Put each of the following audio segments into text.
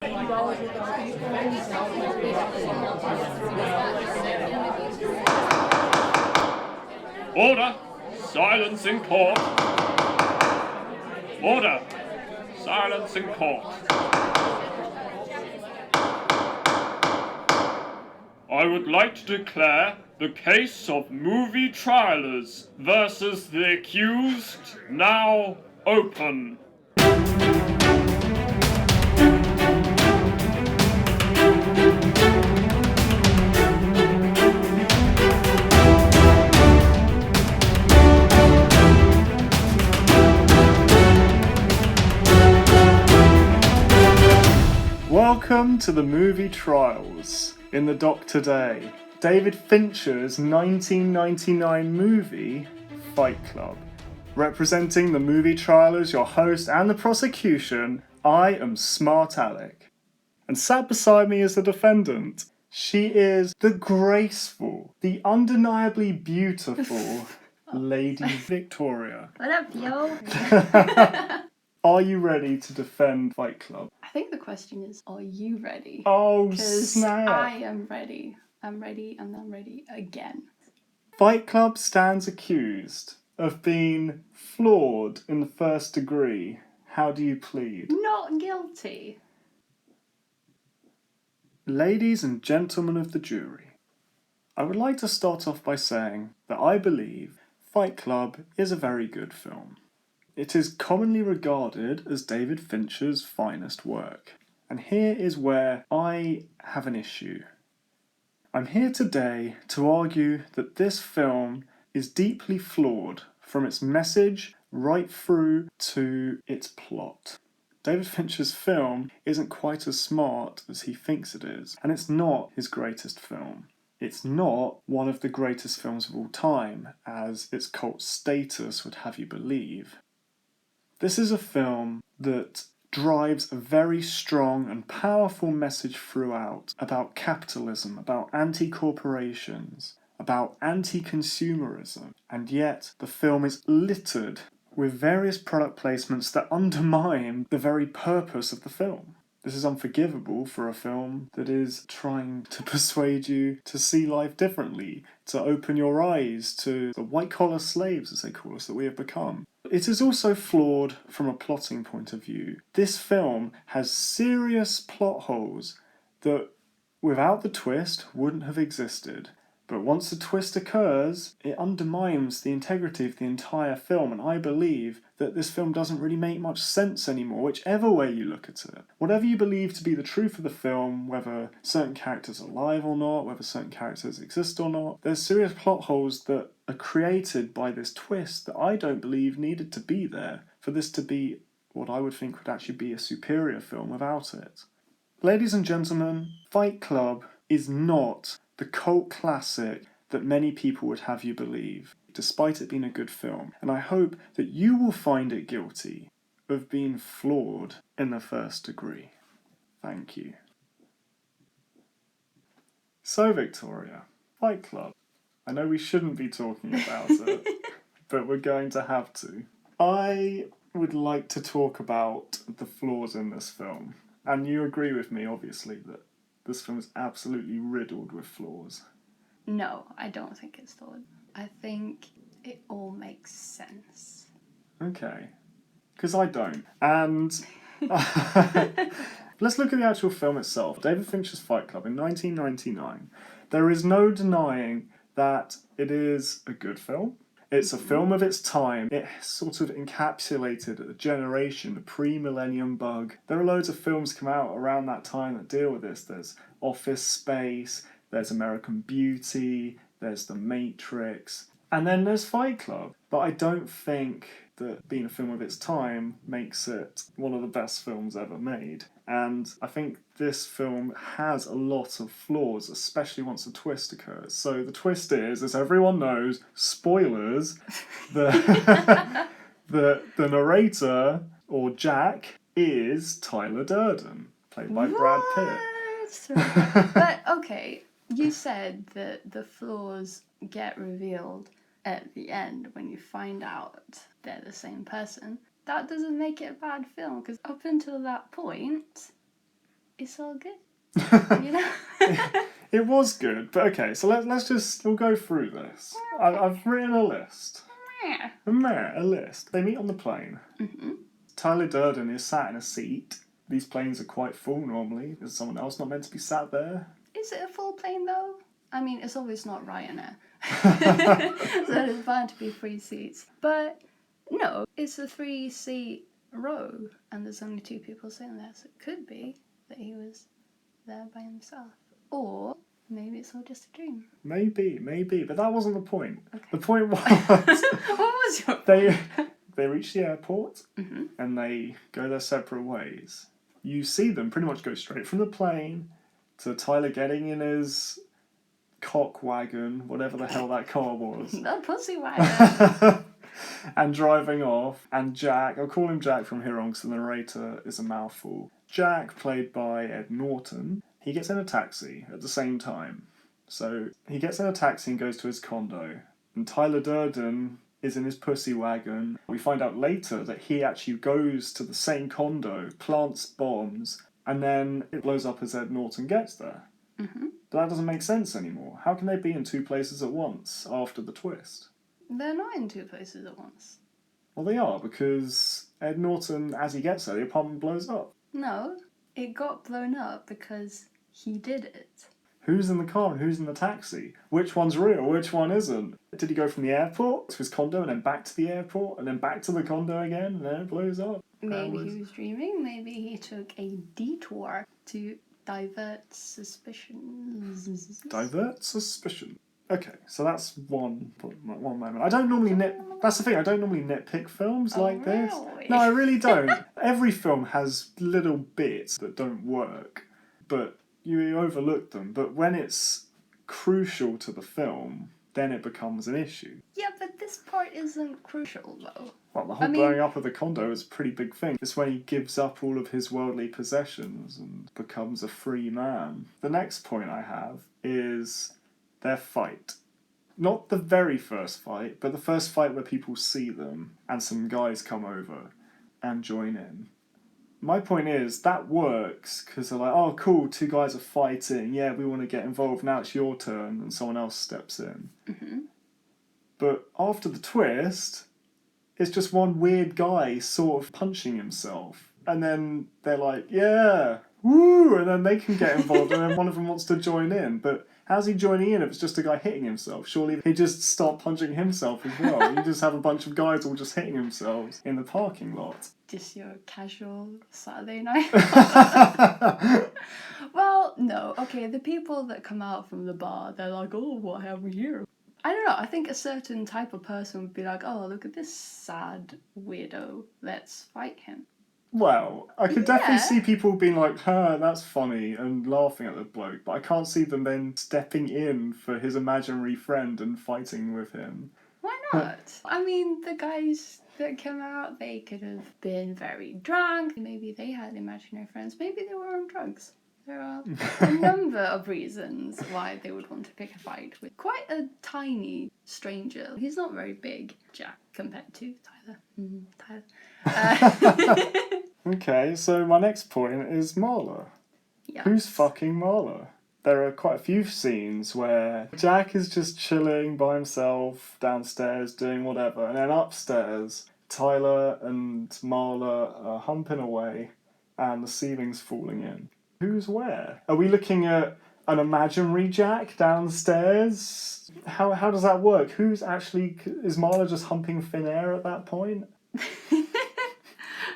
Order! Silence in court! Order! Silence in court! I would like to declare the case of movie trialers versus the accused now open. Welcome to the movie trials. In the dock today, David Fincher's 1999 movie, Fight Club. Representing the movie trialers, your host and the prosecution, I am Smart Alec. And sat beside me is the defendant. She is the graceful, the undeniably beautiful Lady Victoria. What up, yo? Are you ready to defend Fight Club? I think the question is, are you ready? Oh, Because snap! I am ready. I'm ready and I'm ready again. Fight Club stands accused of being flawed in the first degree. How do you plead? Not guilty. Ladies and gentlemen of the jury, I would like to start off by saying that I believe Fight Club is a very good film. It is commonly regarded as David Fincher's finest work. And here is where I have an issue. I'm here today to argue that this film is deeply flawed from its message right through to its plot. David Fincher's film isn't quite as smart as he thinks it is, and it's not his greatest film. It's not one of the greatest films of all time, as its cult status would have you believe. This is a film that drives a very strong and powerful message throughout about capitalism, about anti-corporations, about anti-consumerism, and yet the film is littered with various product placements that undermine the very purpose of the film. This is unforgivable for a film that is trying to persuade you to see life differently, to open your eyes to the white-collar slaves, as they call us, that we have become. It is also flawed from a plotting point of view. This film has serious plot holes that, without the twist, wouldn't have existed. But once the twist occurs, it undermines the integrity of the entire film, and I believe that this film doesn't really make much sense anymore, whichever way you look at it. Whatever you believe to be the truth of the film, whether certain characters are alive or not, whether certain characters exist or not, there's serious plot holes that are created by this twist that I don't believe needed to be there for this to be what I would think would actually be a superior film without it. Ladies and gentlemen, Fight Club is not the cult classic that many people would have you believe, despite it being a good film. And I hope that you will find it guilty of being flawed in the first degree. Thank you. So, Victoria, Fight Club. I know we shouldn't be talking about it, but we're going to have to. I would like to talk about the flaws in this film. And you agree with me, obviously, that this film is absolutely riddled with flaws. No, I don't think it's flawed. I think it all makes sense. Okay. Because I don't. And let's look at the actual film itself. David Fincher's Fight Club in 1999. There is no denying that it is a good film. It's a film of its time. It sort of encapsulated a generation, the pre-millennium bug. There are loads of films come out around that time that deal with this. There's Office Space, there's American Beauty, there's The Matrix, and then there's Fight Club. But I don't think that being a film of its time makes it one of the best films ever made. And I think this film has a lot of flaws, especially once a twist occurs. So the twist is, as everyone knows, spoilers, the narrator, or Jack, is Tyler Durden, played by Brad Pitt. But, okay, you said that the flaws get revealed at the end when you find out they're the same person. That doesn't make it a bad film, because up until that point, it's all good. You know? It was good, but okay, so we'll go through this. I've written a list. A list. They meet on the plane. Mm-hmm. Tyler Durden is sat in a seat. These planes are quite full normally. Is someone else not meant to be sat there? Is it a full plane though? I mean, it's obviously not Ryanair. So there's bound to be 3 seats. But no, it's a 3-seat row and there's only 2 people sitting there. So it could be that he was there by himself. Or maybe it's all just a dream. Maybe, but that wasn't the point. Okay. The point was What was your they reach the airport Mm-hmm. and they go their separate ways. You see them pretty much go straight from the plane to Tyler getting in his cock wagon, whatever the hell that car was. The pussy wagon. And driving off, and Jack, I'll call him Jack from here on because the narrator is a mouthful. Jack, played by Ed Norton, he gets in a taxi at the same time. So he gets in a taxi and goes to his condo, and Tyler Durden is in his pussy wagon. We find out later that he actually goes to the same condo, plants bombs, and then it blows up as Ed Norton gets there. Mm-hmm. But that doesn't make sense anymore. How can they be in 2 places at once after the twist? They're not in 2 places at once. Well, they are, because Ed Norton, as he gets there, the apartment blows up. No, it got blown up because he did it. Who's in the car and who's in the taxi? Which one's real? Which one isn't? Did he go from the airport to his condo and then back to the airport and then back to the condo again and then it blows up? Maybe he was dreaming. Maybe he took a detour to divert suspicions. Divert suspicion. Okay, so that's one moment. I don't normally That's the thing. I don't normally nitpick films like this. Really? No, I really don't. Every film has little bits that don't work, but you overlook them. But when it's crucial to the film, then it becomes an issue. Yeah, but this part isn't crucial though. Well, the whole blowing up of the condo is a pretty big thing. It's when he gives up all of his worldly possessions and becomes a free man. The next point I have is their fight. Not the very first fight, but the first fight where people see them and some guys come over and join in. My point is, that works because they're like, oh cool, 2 guys are fighting, yeah, we want to get involved, now it's your turn, and someone else steps in. Mm-hmm. But after the twist, it's just one weird guy sort of punching himself. And then they're like, yeah, woo, and then they can get involved, and then one of them wants to join in. But how's he joining in if it's just a guy hitting himself? Surely he'd just start punching himself as well. You just have a bunch of guys all just hitting themselves in the parking lot. Just your casual Saturday night. Well, no. Okay, the people that come out from the bar, they're like, oh, what have we here? I don't know. I think a certain type of person would be like, oh, look at this sad weirdo. Let's fight him. Well, I could definitely Yeah. see people being like, that's funny, and laughing at the bloke, but I can't see them then stepping in for his imaginary friend and fighting with him. Why not? I mean, the guys that came out, they could have been very drunk. Maybe they had imaginary friends. Maybe they were on drugs. There are a number of reasons why they would want to pick a fight with quite a tiny stranger. He's not very big, Jack, compared to Tyler. Okay, so my next point is Marla. Yes. Who's fucking Marla? There are quite a few scenes where Jack is just chilling by himself downstairs doing whatever, and then upstairs, Tyler and Marla are humping away and the ceiling's falling in. Who's where? Are we looking at an imaginary Jack downstairs? How does that work? Who's actually... Is Marla just humping thin air at that point?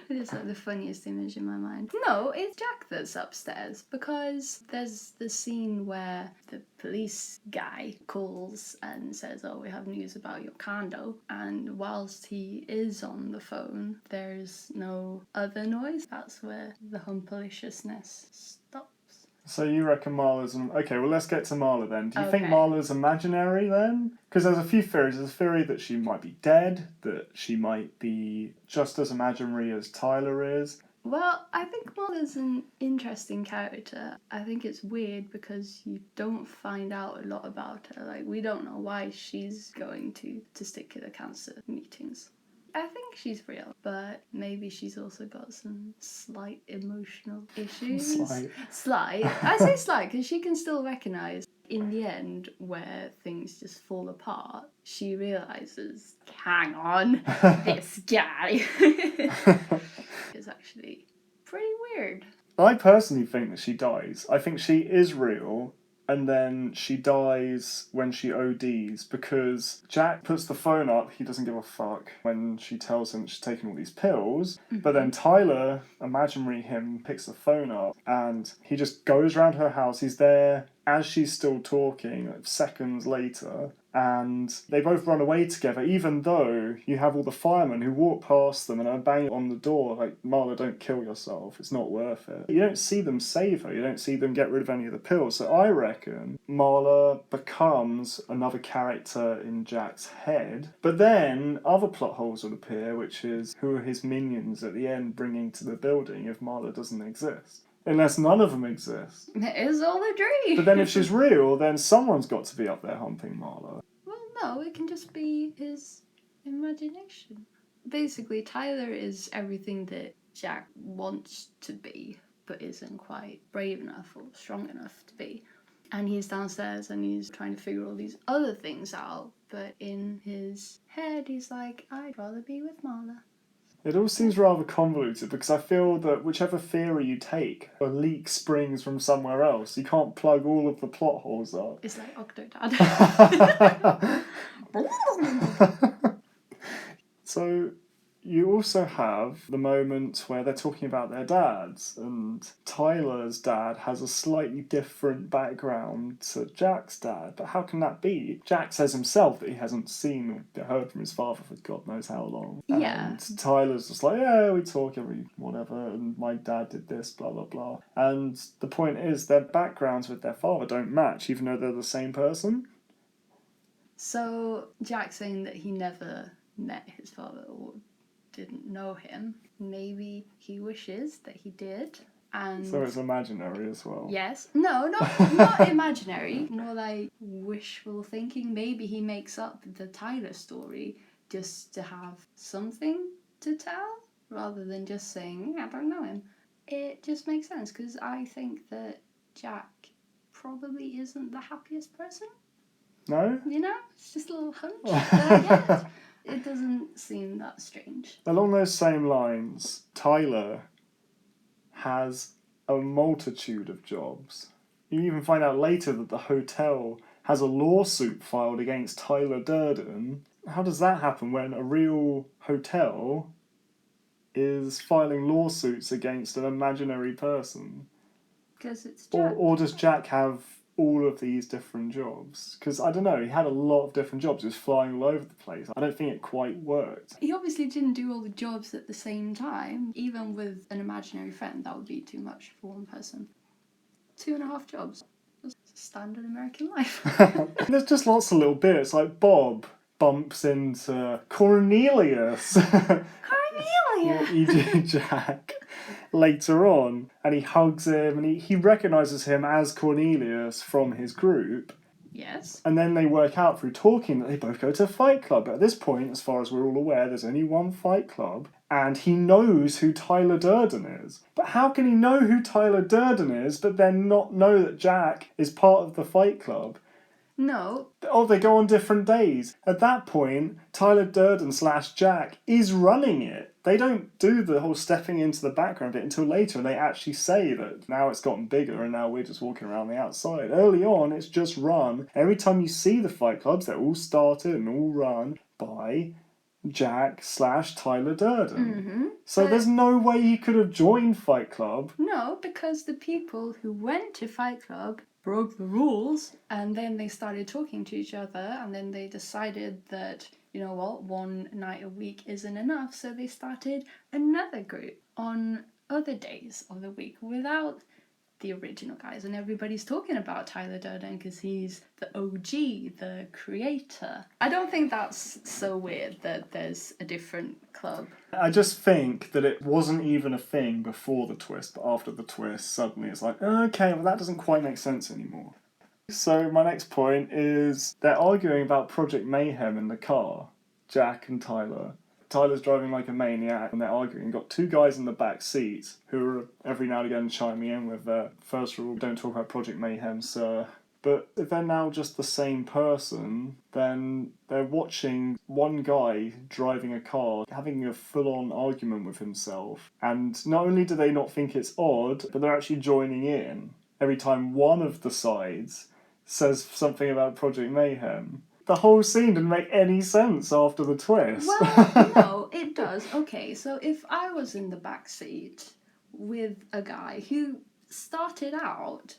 It is like the funniest image in my mind. No, it's Jack that's upstairs because there's the scene where the police guy calls and says, oh, we have news about your condo. And whilst he is on the phone, there's no other noise. That's where the humpaliciousness stops. So you reckon Marla's... Okay, well, let's get to Marla then. Do you think Okay. Marla's imaginary then? Because there's a few theories. There's a theory that she might be dead, that she might be just as imaginary as Tyler is. Well, I think Marla's an interesting character. I think it's weird because you don't find out a lot about her. Like, we don't know why she's going to testicular cancer meetings. I think she's real, but maybe she's also got some slight emotional issues. Slight. I say slight because she can still recognise in the end where things just fall apart. She realises, hang on, this guy is actually pretty weird. I personally think that she dies. I think she is real, and then she dies when she ODs because Jack puts the phone up. He doesn't give a fuck when she tells him she's taking all these pills. But then Tyler, imaginary him, picks the phone up and he just goes around her house. He's there as she's still talking, like seconds later. And they both run away together, even though you have all the firemen who walk past them and are banging on the door like, Marla, don't kill yourself, it's not worth it. You don't see them save her, you don't see them get rid of any of the pills. So I reckon Marla becomes another character in Jack's head. But then other plot holes will appear, which is who are his minions at the end bringing to the building if Marla doesn't exist. Unless none of them exist. It is all a dream. But then if she's real, then someone's got to be up there humping Marla. Well, no, it can just be his imagination. Basically, Tyler is everything that Jack wants to be, but isn't quite brave enough or strong enough to be. And he's downstairs and he's trying to figure all these other things out, but in his head he's like, I'd rather be with Marla. It all seems rather convoluted because I feel that whichever theory you take, a leak springs from somewhere else. You can't plug all of the plot holes up. It's like Octodad. So you also have the moment where they're talking about their dads, and Tyler's dad has a slightly different background to Jack's dad. But how can that be? Jack says himself that he hasn't seen or heard from his father for God knows how long. Yeah. And Tyler's just like, yeah, we talk every whatever, and my dad did this, blah, blah, blah. And the point is, their backgrounds with their father don't match, even though they're the same person. So Jack's saying that he never met his father or didn't know him. Maybe he wishes that he did. And So it's imaginary as well. yes. No, not imaginary. More like wishful thinking. Maybe he makes up the Tyler story just to have something to tell rather than just saying, I don't know him. It just makes sense because I think that Jack probably isn't the happiest person. No? You know? It's just a little hunch. But I get it. It doesn't seem that strange. Along those same lines, Tyler has a multitude of jobs. You even find out later that the hotel has a lawsuit filed against Tyler Durden. How does that happen when a real hotel is filing lawsuits against an imaginary person? Because it's Jack. Or does Jack have all of these different jobs? Because I don't know, he had a lot of different jobs. He was flying all over the place. I don't think it quite worked. He obviously didn't do all the jobs at the same time. Even with an imaginary friend, that would be too much for one person. 2.5 jobs. That's standard American life. There's just lots of little bits, like Bob bumps into Cornelius. Cornelia! E.G. Jack later on, and he hugs him and he recognises him as Cornelius from his group. Yes. And then they work out through talking that they both go to a fight club. But at this point, as far as we're all aware, there's only one fight club, and he knows who Tyler Durden is. But how can he know who Tyler Durden is, but then not know that Jack is part of the fight club? No. Oh, they go on different days. At that point, Tyler Durden / Jack is running it. They don't do the whole stepping into the background bit until later, and they actually say that now it's gotten bigger and now we're just walking around the outside. Early on, it's just run. Every time you see the fight clubs, they're all started and all run by Jack / Tyler Durden. Mm-hmm. So there's no way he could have joined Fight Club. No, because the people who went to Fight Club broke the rules, and then they started talking to each other, and then they decided that, you know what, one night a week isn't enough, so they started another group on other days of the week without the original guys, and everybody's talking about Tyler Durden because he's the OG, the creator. I don't think that's so weird that there's a different club. I just think that it wasn't even a thing before the twist, but after the twist, suddenly it's like, okay, well that doesn't quite make sense anymore. So my next point is they're arguing about Project Mayhem in the car, Jack and Tyler. Tyler's driving like a maniac and they're arguing. You've got two guys in the back seat who are every now and again chiming in with, first rule, don't talk about Project Mayhem, sir. But if they're now just the same person, then they're watching one guy driving a car, having a full-on argument with himself. And not only do they not think it's odd, but they're actually joining in every time one of the sides says something about Project Mayhem. The whole scene didn't make any sense after the twist. Well, no, it does. Okay, so if I was in the back seat with a guy who started out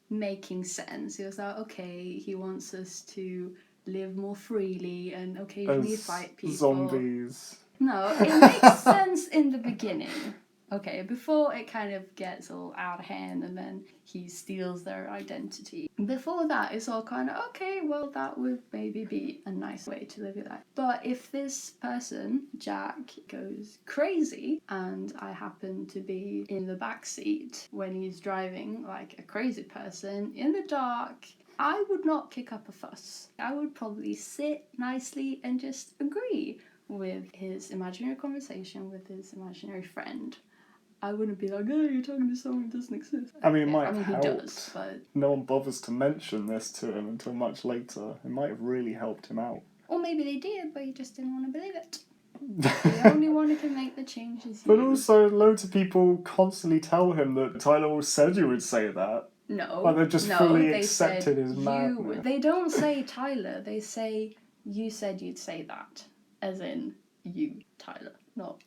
making sense, he was like, okay, he wants us to live more freely and occasionally fight people. Zombies. No, it makes sense in the beginning. Okay, before it kind of gets all out of hand and then he steals their identity. Before that, it's all kind of, okay, well, that would maybe be a nice way to live your life. But if this person, Jack, goes crazy and I happen to be in the back seat when he's driving like a crazy person in the dark, I would not kick up a fuss. I would probably sit nicely and just agree with his imaginary conversation with his imaginary friend. I wouldn't be like, oh, you're talking to someone who doesn't exist. I mean, it might have helped. He does, but... No one bothers to mention this to him until much later. It might have really helped him out. Or maybe they did, but he just didn't want to believe it. The only one who can make the change is But you. also, loads of people constantly tell him that Tyler always said you would say that. No. Like they've just fully they accepted said his madness. They don't say Tyler, they say, you said you'd say that. As in, you, Tyler, not...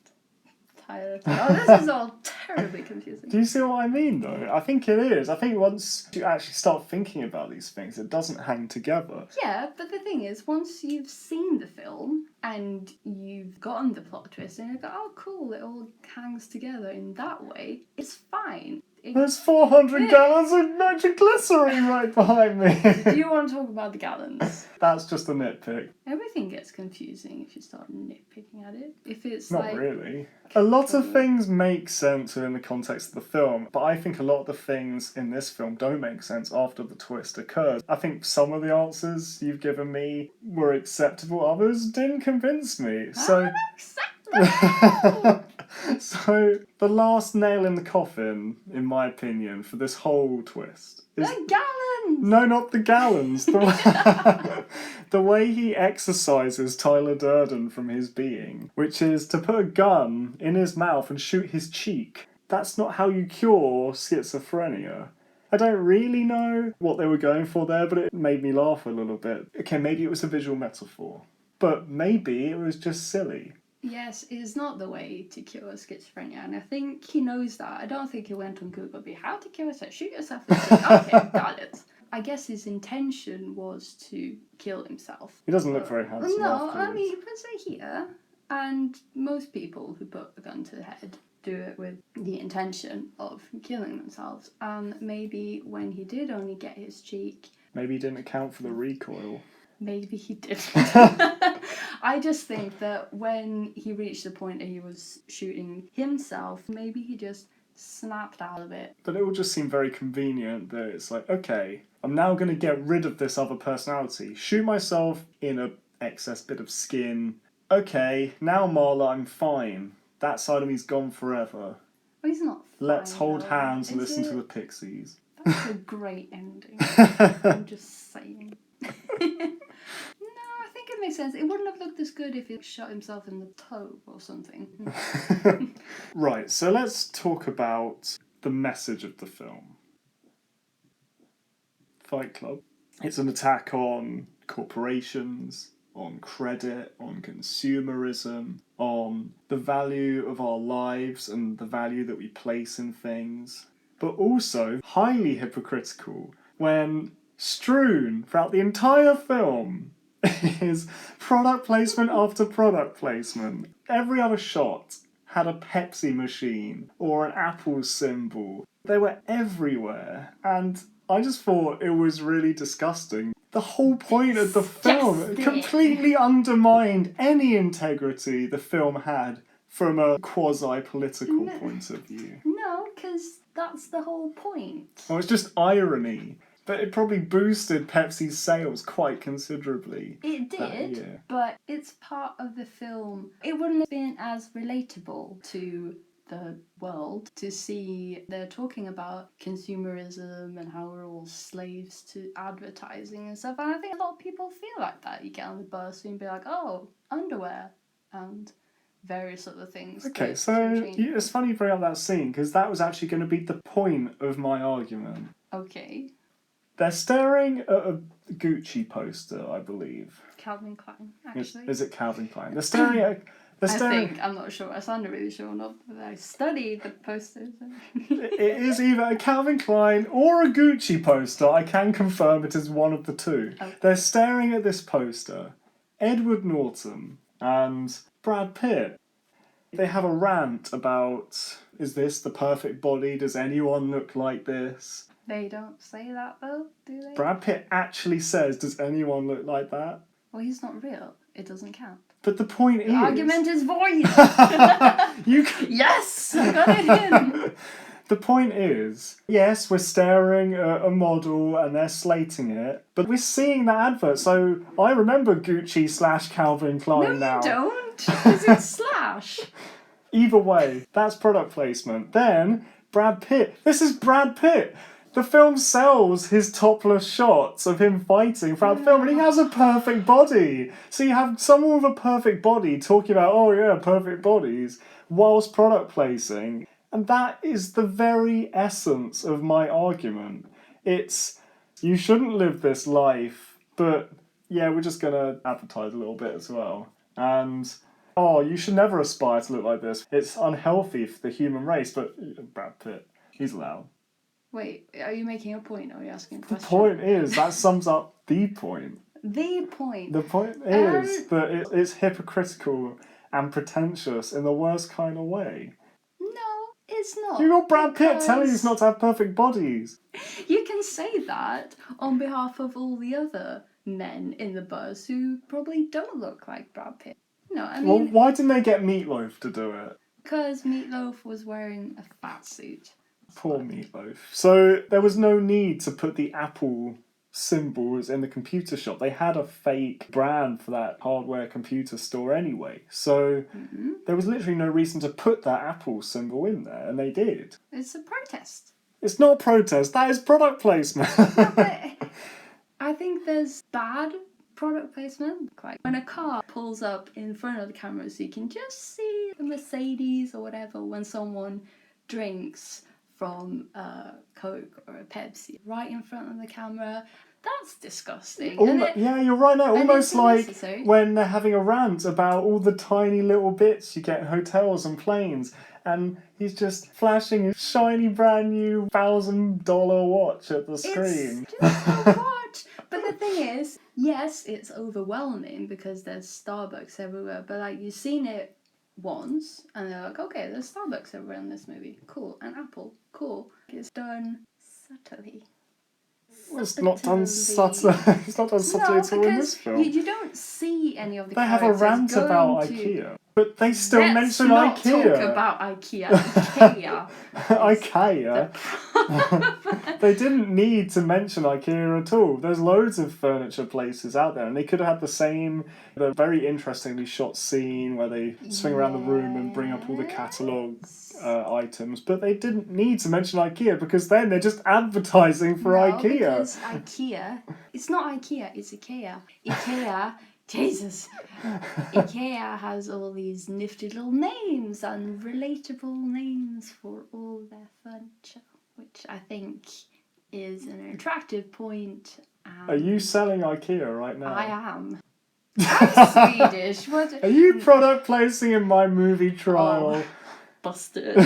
Tyler. Oh, this is all terribly confusing. Do you see what I mean, though? I think it is. I think once you actually start thinking about these things, it doesn't hang together. Yeah, but the thing is, once you've seen the film and you've gotten the plot twist and you go, oh, cool, it all hangs together in that way, it's fine. There's 400 gallons of nitroglycerin right behind me. Do you want to talk about the gallons? That's just a nitpick. Everything gets confusing if you start nitpicking at it. If it's Not like... really. A lot of things make sense within the context of the film, but I think a lot of the things in this film don't make sense after the twist occurs. I think some of the answers you've given me were acceptable, others didn't convince me. So, so the last nail in the coffin, in my opinion, for this whole twist is... The gallons! No, not the gallons. The way he exercises Tyler Durden from his being, which is to put a gun in his mouth and shoot his cheek. That's not how you cure schizophrenia. I don't really know what they were going for there, but it made me laugh a little bit. Okay, maybe it was a visual metaphor, but maybe it was just silly. Yes, it's not the way to cure schizophrenia, and I think he knows that. I don't think he went on Google, be how to cure it, shoot yourself in the foot. Okay, got it. I guess his intention was to kill himself. He doesn't look very handsome. No, afterwards. I mean, he puts it here, and most people who put a gun to the head do it with the intention of killing themselves. And maybe when he did only get his cheek... Maybe he didn't account for the recoil. Maybe he didn't. I just think that when he reached the point that he was shooting himself, maybe he just snapped out of it. But it will just seem very convenient that it's like, okay, I'm now going to get rid of this other personality. Shoot myself in a excess bit of skin. Okay, now Marla, I'm fine. That side of me's gone forever. Well, he's not fine, Let's hold though. hands and Is listen it? to the Pixies. That's a great ending. I'm just saying. No, I think it makes sense. It wouldn't have looked this good if he shot himself in the toe or something. Right, so let's talk about the message of the film. Fight Club. It's an attack on corporations, on credit, on consumerism, on the value of our lives and the value that we place in things. But also highly hypocritical when strewn throughout the entire film is product placement after product placement. Every other shot had a Pepsi machine or an Apple symbol. They were everywhere, and I just thought it was really disgusting. The whole point of the film completely undermined any integrity the film had from a quasi-political point of view. No, because that's the whole point. Oh, it's just irony. But it probably boosted Pepsi's sales quite considerably. It that did, year. but it's part of the film. It wouldn't have been as relatable to the world to see they're talking about consumerism and how we're all slaves to advertising and stuff. And I think a lot of people feel like that. You get on the bus and be like, oh, underwear and various other things. Okay, so it's funny you bring up that scene, because that was actually going to be the point of my argument. Okay. They're staring at a Gucci poster, I believe. Calvin Klein, actually. Is it Calvin Klein? They're staring at... I'm not sure. I sounded really sure enough that I studied the posters. It is either a Calvin Klein or a Gucci poster. I can confirm it is one of the two. Okay. They're staring at this poster. Edward Norton and Brad Pitt. They have a rant about, is this the perfect body? Does anyone look like this? They don't say that though, do they? Brad Pitt actually says, does anyone look like that? Well, he's not real. It doesn't count. But the point is... The argument is void! Yes! I got it in! The point is, yes, we're staring at a model and they're slating it, but we're seeing that advert, so I remember Gucci / Calvin Klein now. No, you don't! Because it's slash! Either way, that's product placement. Then, Brad Pitt. This is Brad Pitt! The film sells his topless shots of him fighting throughout the film, and he has a perfect body. So you have someone with a perfect body talking about, oh yeah, perfect bodies, whilst product placing. And that is the very essence of my argument. It's, you shouldn't live this life, but yeah, we're just going to advertise a little bit as well. And, oh, you should never aspire to look like this. It's unhealthy for the human race, but Brad Pitt, he's allowed. Wait, are you making a point or are you asking a question? The point is, that sums up the point. The point? The point is that it's hypocritical and pretentious in the worst kind of way. No, it's not. You got Brad Pitt telling us not to have perfect bodies. You can say that on behalf of all the other men in the bus who probably don't look like Brad Pitt. No, I mean... Well, why didn't they get Meatloaf to do it? Because Meatloaf was wearing a fat suit. Poor Meatloaf. So there was no need to put the Apple symbols in the computer shop. They had a fake brand for that hardware computer store anyway. So there was literally no reason to put that Apple symbol in there, and they did. It's a protest. It's not a protest, that is product placement. I think there's bad product placement. Like when a car pulls up in front of the camera so you can just see a Mercedes or whatever when someone drinks from a Coke or a Pepsi right in front of the camera. That's disgusting. Yeah, you're right now. Almost like unnecessary. when they're having a rant about all the tiny little bits you get in hotels and planes, and he's just flashing his shiny brand new $1,000 watch at the screen. It's just a watch. But the thing is, yes, it's overwhelming because there's Starbucks everywhere, but like you've seen it once and they're like, okay, there's Starbucks everywhere in this movie. Cool. And Apple. Cool. It's done subtly. It's not done subtly. It's not done subtly at all in this film. You don't see any of the They have a characters rant going about to... IKEA. But they still Let's mention not IKEA. talk about IKEA. IKEA. IKEA. They didn't need to mention IKEA at all. There's loads of furniture places out there, and they could have had the very interestingly shot scene where they swing around the room and bring up all the catalogue items, but they didn't need to mention IKEA because then they're just advertising for IKEA. Because IKEA, it's not IKEA, it's IKEA. IKEA, Jesus. IKEA has all these nifty little names and relatable names for all their furniture, which I think is an attractive point. Are you selling IKEA right now? I am. I'm Swedish. What? Are you product placing in my movie trial? Oh, busted.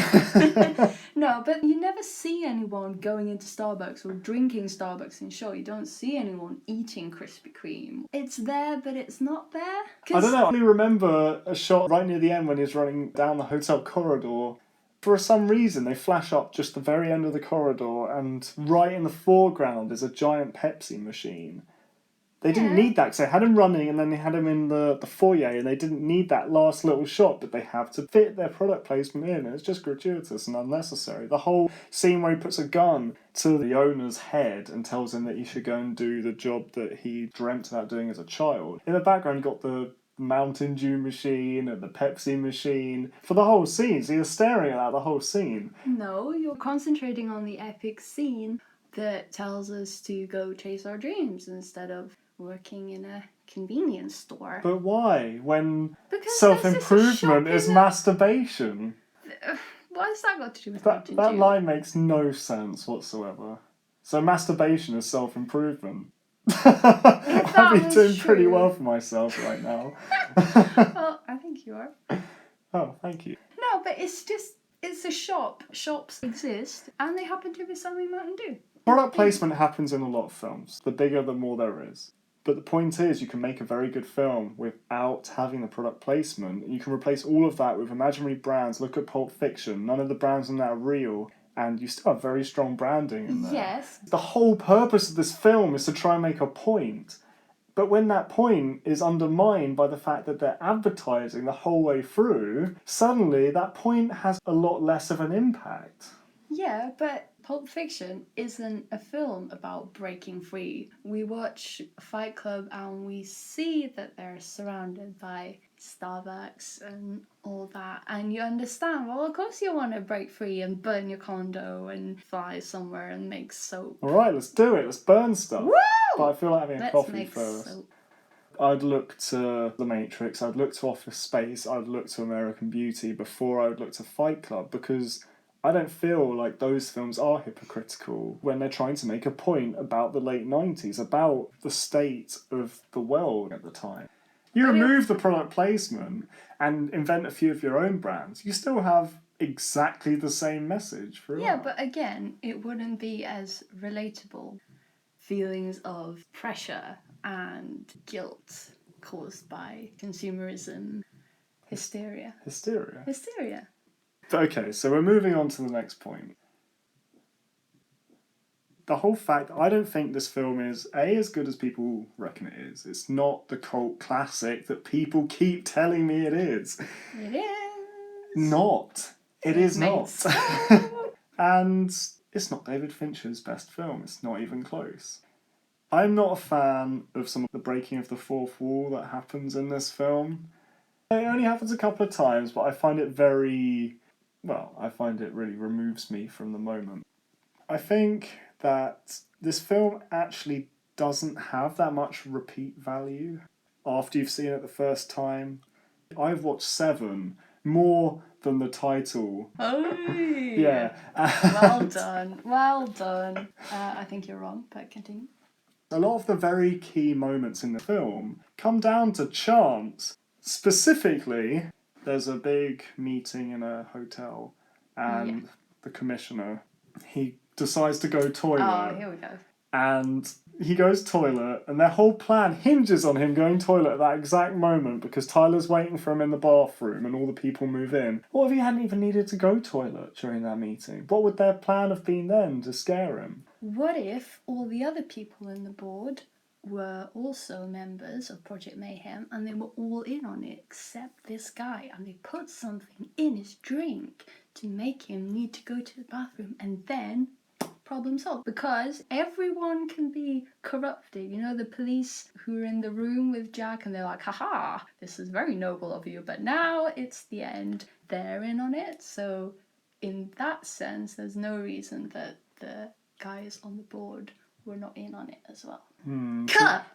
No, but you never see anyone going into Starbucks or drinking Starbucks in show. You don't see anyone eating Krispy Kreme. It's there, but it's not there. I don't know. I only remember a shot right near the end when he's running down the hotel corridor. For some reason, they flash up just the very end of the corridor, and right in the foreground is a giant Pepsi machine. They didn't need that because they had him running and then they had him in the foyer and they didn't need that last little shot, but they have to fit their product placement in. It's just gratuitous and unnecessary. The whole scene where he puts a gun to the owner's head and tells him that he should go and do the job that he dreamt about doing as a child. In the background, you got the Mountain Dew machine and the Pepsi machine for the whole scene. So you're staring at that the whole scene. No, you're concentrating on the epic scene that tells us to go chase our dreams instead of working in a convenience store. But why? When Because self-improvement is masturbation. What's that got to do with That line makes no sense whatsoever. So masturbation is self-improvement. I've been doing pretty well for myself right now. Well, I think you are. Oh, thank you. No, but it's a shop. Shops exist, and they happen to be selling Mountain Dew. Product placement happens in a lot of films. The bigger, the more there is. But the point is, you can make a very good film without having the product placement. You can replace all of that with imaginary brands. Look at Pulp Fiction. None of the brands in that are real. And you still have very strong branding in there. Yes. The whole purpose of this film is to try and make a point. But when that point is undermined by the fact that they're advertising the whole way through, suddenly that point has a lot less of an impact. Yeah, but Pulp Fiction isn't a film about breaking free. We watch Fight Club and we see that they're surrounded by Starbucks and all that. And you understand, well, of course you want to break free and burn your condo and fly somewhere and make soap. Alright, let's do it. Let's burn stuff. Woo! But I feel like having a Let's coffee make first. soap. I'd look to The Matrix, I'd look to Office Space, I'd look to American Beauty before I would look to Fight Club, because I don't feel like those films are hypocritical when they're trying to make a point about the late 90s, about the state of the world at the time. You remove the product placement and invent a few of your own brands, you still have exactly the same message throughout. Yeah, but again, it wouldn't be as relatable. Feelings of pressure and guilt caused by consumerism, hysteria. Hysteria. Okay, so we're moving on to the next point. The whole fact, I don't think this film is as good as people reckon it is. It's not the cult classic that people keep telling me it is. It is. Not. It is not. So. And it's not David Fincher's best film. It's not even close. I'm not a fan of some of the breaking of the fourth wall that happens in this film. It only happens a couple of times, but I find it really removes me from the moment. I think that this film actually doesn't have that much repeat value after you've seen it the first time. I've watched 7 more than the title. Oh, yeah. Well done. I think you're wrong, but continue. A lot of the very key moments in the film come down to chance. Specifically, there's a big meeting in a hotel and the commissioner, he decides to go toilet. Oh, here we go. And he goes toilet, and their whole plan hinges on him going toilet at that exact moment because Tyler's waiting for him in the bathroom and all the people move in. What if he hadn't even needed to go toilet during that meeting? What would their plan have been then to scare him? What if all the other people in the board were also members of Project Mayhem and they were all in on it except this guy, and they put something in his drink to make him need to go to the bathroom, and then problem solved? Because everyone can be corrupted. You know, the police who are in the room with Jack and they're like, haha, this is very noble of you, but now it's the end. They're in on it. So in that sense, there's no reason that the guys on the board were not in on it as well.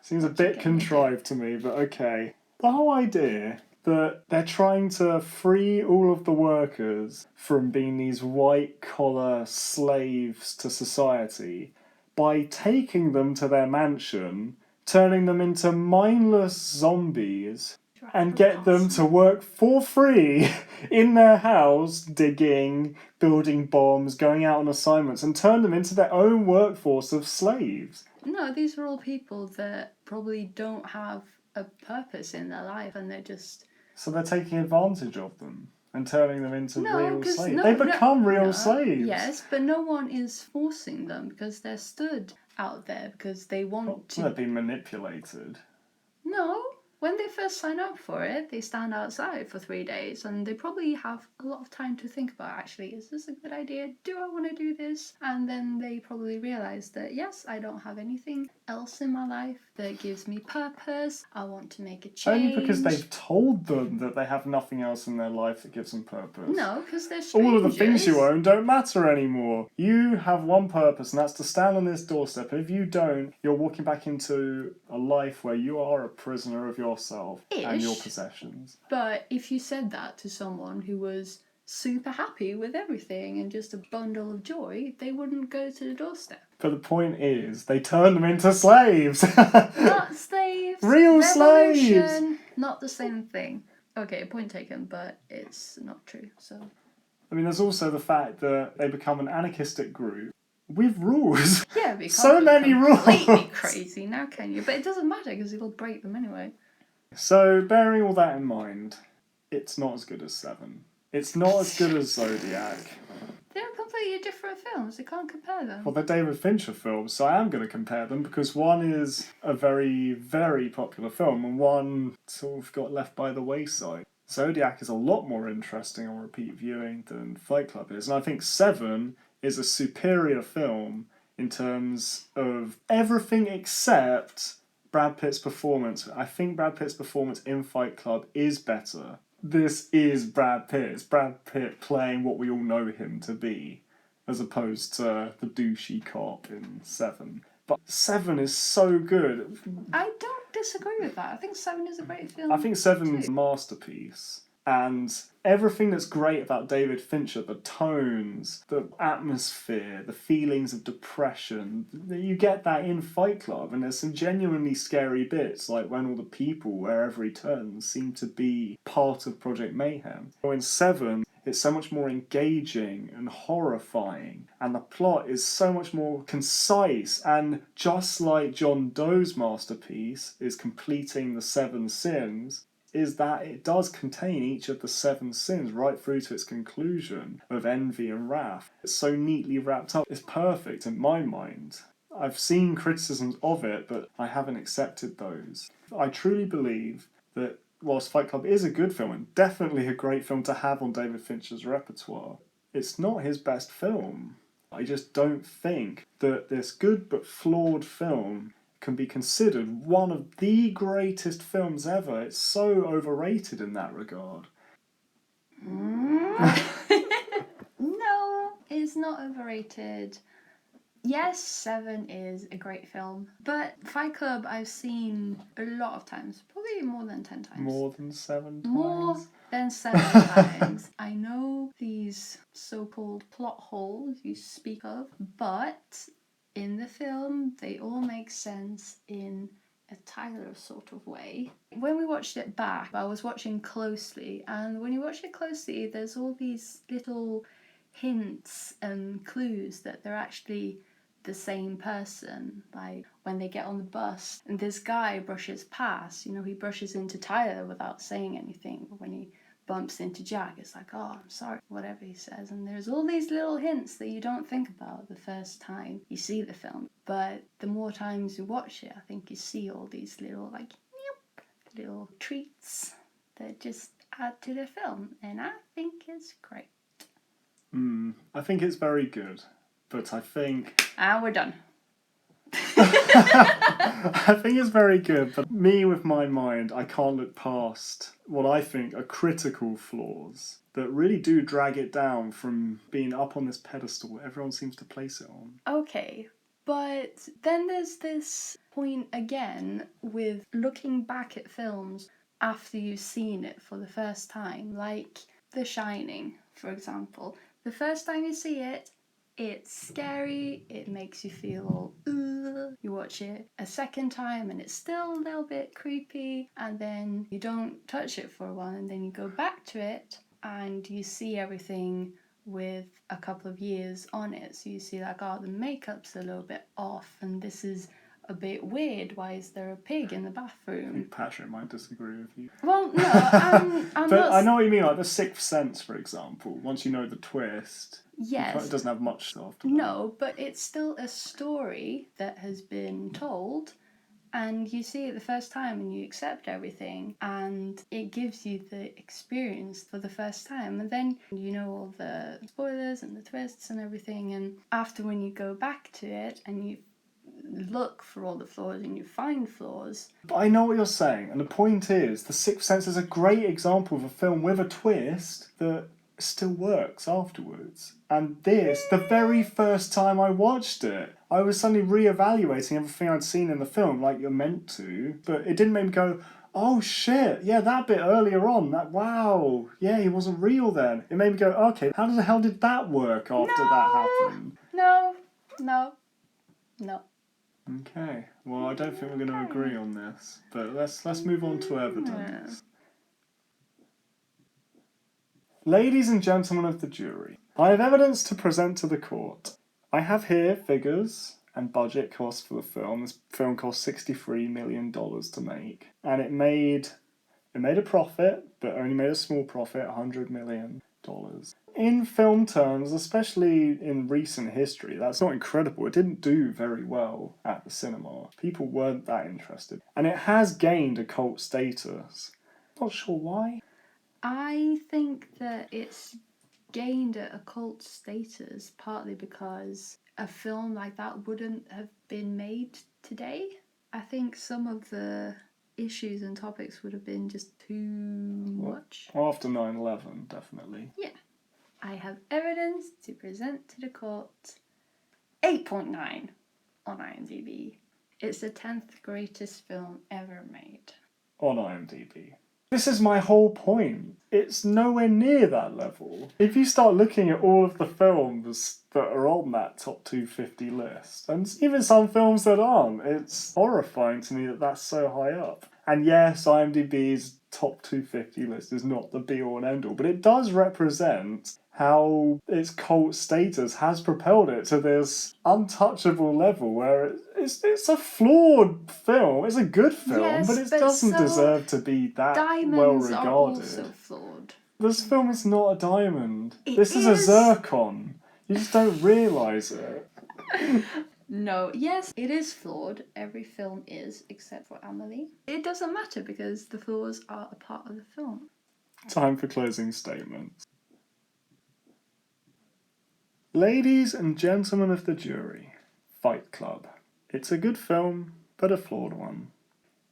Seems a bit contrived to me, but okay. The whole idea that they're trying to free all of the workers from being these white-collar slaves to society by taking them to their mansion, turning them into mindless zombies, and get them to work for free in their house, digging, building bombs, going out on assignments, and turn them into their own workforce of slaves. No, these are all people that probably don't have a purpose in their life, and they're just... So they're taking advantage of them and turning them into real 'cause slaves. They become real slaves. Yes, but no one is forcing them because they're stood out there because they want to. They're being manipulated. No, when they first sign up for it, they stand outside for 3 days and they probably have a lot of time to think about actually, is this a good idea? Do I want to do this? And then they probably realize that yes, I don't have anything else in my life that gives me purpose. I want to make a change. Only because they've told them that they have nothing else in their life that gives them purpose. No, because they're strangers. All of the things you own don't matter anymore. You have one purpose, and that's to stand on this doorstep. And if you don't, you're walking back into a life where you are a prisoner of yourself and your possessions. But if you said that to someone who was super happy with everything and just a bundle of joy, they wouldn't go to the doorstep. But the point is, they turn them into slaves. Not slaves. Real Revolution, slaves. not the same thing. Okay, point taken, but it's not true. So. I mean, there's also the fact that they become an anarchistic group with rules. Yeah, because so many rules. Completely crazy now, can you? But it doesn't matter because it'll break them anyway. So, bearing all that in mind, it's not as good as Seven. It's not as good as Zodiac. They're completely different films. You can't compare them. Well, they're David Fincher films, so I am going to compare them because one is a very, very popular film and one sort of got left by the wayside. Zodiac is a lot more interesting on repeat viewing than Fight Club is, and I think Seven is a superior film in terms of everything except Brad Pitt's performance. I think Brad Pitt's performance in Fight Club is better. This is Brad Pitt. It's Brad Pitt playing what we all know him to be, as opposed to the douchey cop in Seven. But Seven is so good. I don't disagree with that. I think Seven is a great film. I think Seven's a masterpiece. And everything that's great about David Fincher, the tones, the atmosphere, the feelings of depression, you get that in Fight Club. And there's some genuinely scary bits, like when all the people, wherever he turns, seem to be part of Project Mayhem. Or in Seven, it's so much more engaging and horrifying, and the plot is so much more concise, and just like John Doe's masterpiece is completing the 7 sins, is that it does contain each of the 7 sins right through to its conclusion of envy and wrath. It's so neatly wrapped up. It's perfect in my mind. I've seen criticisms of it, but I haven't accepted those. I truly believe that whilst Fight Club is a good film, and definitely a great film to have on David Fincher's repertoire, it's not his best film. I just don't think that this good but flawed film can be considered one of the greatest films ever. It's so overrated in that regard. No, it's not overrated. Yes, Seven is a great film, but Fight Club I've seen a lot of times, probably more than 10 times. More than 7 times? More than 7 times. I know these so-called plot holes you speak of, but in the film, they all make sense in a Tyler sort of way. When we watched it back, I was watching closely, and when you watch it closely, there's all these little hints and clues that they're actually the same person. Like when they get on the bus and this guy brushes past, he brushes into Tyler without saying anything, but when he bumps into Jack, it's like, oh, I'm sorry, whatever he says. And there's all these little hints that you don't think about the first time you see the film. But the more times you watch it, I think you see all these little, little treats that just add to the film. And I think it's great. I think it's very good, but I think... And we're done. I think it's very good, but me with my mind, I can't look past what I think are critical flaws that really do drag it down from being up on this pedestal everyone seems to place it on. Okay, but then there's this point again with looking back at films after you've seen it for the first time, like The Shining, for example. The first time you see it, it's scary, it makes you feel all, ugh. You watch it a second time and it's still a little bit creepy, and then you don't touch it for a while, and then you go back to it and you see everything with a couple of years on it. So you see the makeup's a little bit off, and this is a bit weird. Why is there a pig in the I bathroom? think Patrick might disagree with you. Well, no, I'm But not. I know what you mean, like The Sixth Sense, for example. Once you know the twist, Yes. it doesn't have much after that. No, but it's still a story that has been told, and you see it the first time and you accept everything, and it gives you the experience for the first time, and then you know all the spoilers and the twists and everything, and after when you go back to it and you look for all the flaws and you find flaws. But I know what you're saying, and the point is, The Sixth Sense is a great example of a film with a twist that still works afterwards. And this, the very first time I watched it, I was suddenly re-evaluating everything I'd seen in the film, like you're meant to, but it didn't make me go, oh shit, yeah, that bit earlier on, that, wow, yeah, he wasn't real then. It made me go, okay, how the hell did that work after that happened? No. Okay, well, I don't think we're going to agree on this, but let's move on to evidence. Ladies and gentlemen of the jury, I have evidence to present to the court. I have here figures and budget costs for the film. This film cost $63 million to make, and it made a profit, but only made a small profit, $100 million. In film terms, especially in recent history, that's not incredible. It didn't do very well at the cinema. People weren't that interested. And it has gained a cult status. Not sure why. I think that it's gained a cult status partly because a film like that wouldn't have been made today. I think some of the issues and topics would have been just too much. After 9/11, definitely. Yeah. I have evidence to present to the court. 8.9 on IMDb. It's the 10th greatest film ever made. On IMDb. This is my whole point. It's nowhere near that level. If you start looking at all of the films that are on that top 250 list, and even some films that aren't, it's horrifying to me that that's so high up. And yes, IMDb's top 250 list is not the be-all and end-all, but it does represent how its cult status has propelled it to this untouchable level where it's a flawed film. It's a good film, Yes, but it but doesn't so deserve to be that diamonds well are regarded. also flawed. This film is not a diamond. It is a is. zircon. You just don't realise it. No, yes, it is flawed. Every film is, except for Amelie. It doesn't matter because the flaws are a part of the film. Time for closing statements. Ladies and gentlemen of the jury, Fight Club. It's a good film, but a flawed one.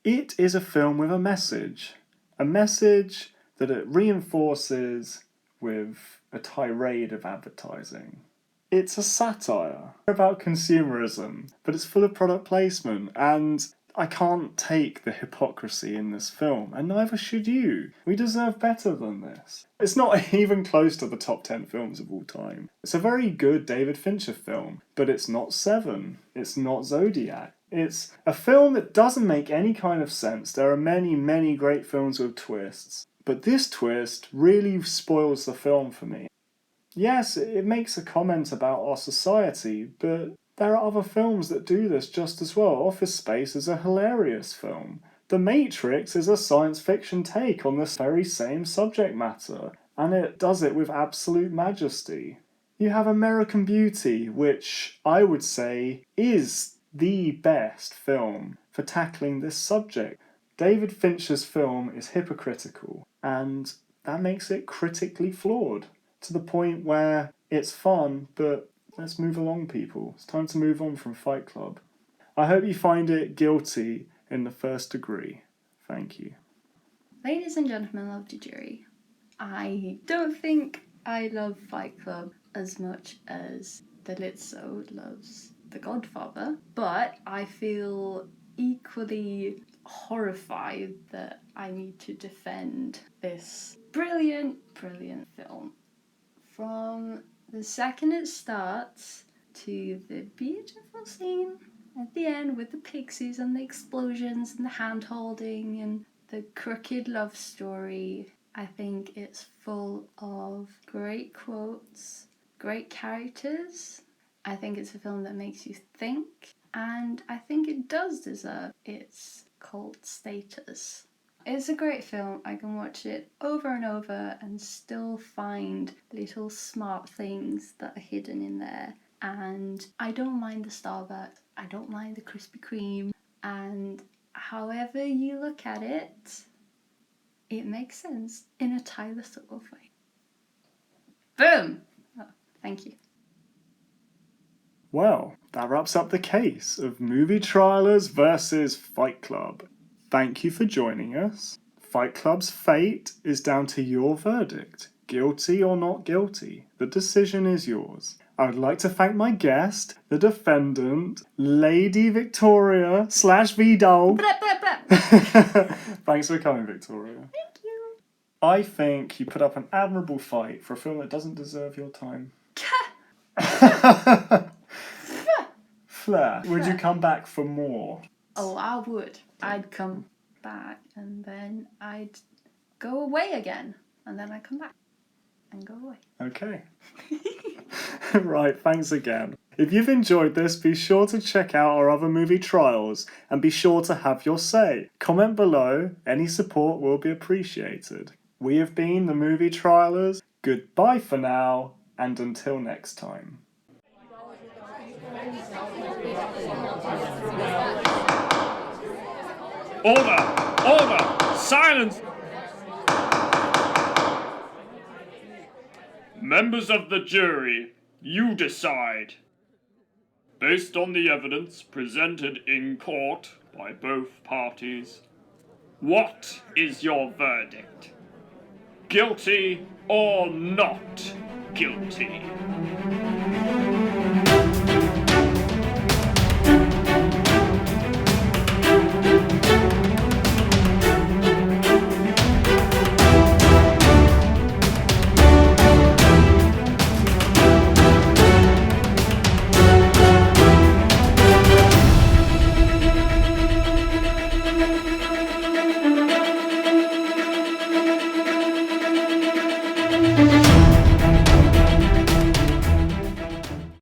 It is a film with a message that it reinforces with a tirade of advertising. It's a satire about consumerism, but it's full of product placement, and I can't take the hypocrisy in this film, and neither should you. We deserve better than this. It's not even close to the top 10 films of all time. It's a very good David Fincher film, but it's not Seven. It's not Zodiac. It's a film that doesn't make any kind of sense. There are many, many great films with twists, but this twist really spoils the film for me. Yes, it makes a comment about our society, but there are other films that do this just as well. Office Space is a hilarious film. The Matrix is a science fiction take on this very same subject matter, and it does it with absolute majesty. You have American Beauty, which I would say is the best film for tackling this subject. David Fincher's film is hypocritical, and that makes it critically flawed, to the point where it's fun, but let's move along, people. It's time to move on from Fight Club. I hope you find it guilty in the first degree. Thank you. Ladies and gentlemen of the jury, I don't think I love Fight Club as much as the Lizzo loves The Godfather, but I feel equally horrified that I need to defend this brilliant, brilliant film. From the second it starts to the beautiful scene at the end with the pixies and the explosions and the hand-holding and the crooked love story, I think it's full of great quotes, great characters, I think it's a film that makes you think, and I think it does deserve its cult status. It's a great film. I can watch it over and over and still find little smart things that are hidden in there. And I don't mind the Starbucks, I don't mind the Krispy Kreme, and however you look at it, it makes sense in a Tyler sort of way. Boom! Oh, thank you. Well, that wraps up the case of Movie Trialers versus Fight Club. Thank you for joining us. Fight Club's fate is down to your verdict. Guilty or not guilty, the decision is yours. I would like to thank my guest, the defendant, Lady Victoria / V-Dog. Blep, blep, blep. Thanks for coming, Victoria. Thank you. I think you put up an admirable fight for a film that doesn't deserve your time. Flair, would you come back for more? Oh, I would. I'd come back and then I'd go away again. And then I'd come back and go away. Okay. Right, thanks again. If you've enjoyed this, be sure to check out our other movie trials and be sure to have your say. Comment below, any support will be appreciated. We have been the Movie Trialers. Goodbye for now, and until next time. Order! Order! Silence! Members of the jury, you decide. Based on the evidence presented in court by both parties, what is your verdict? Guilty or not guilty?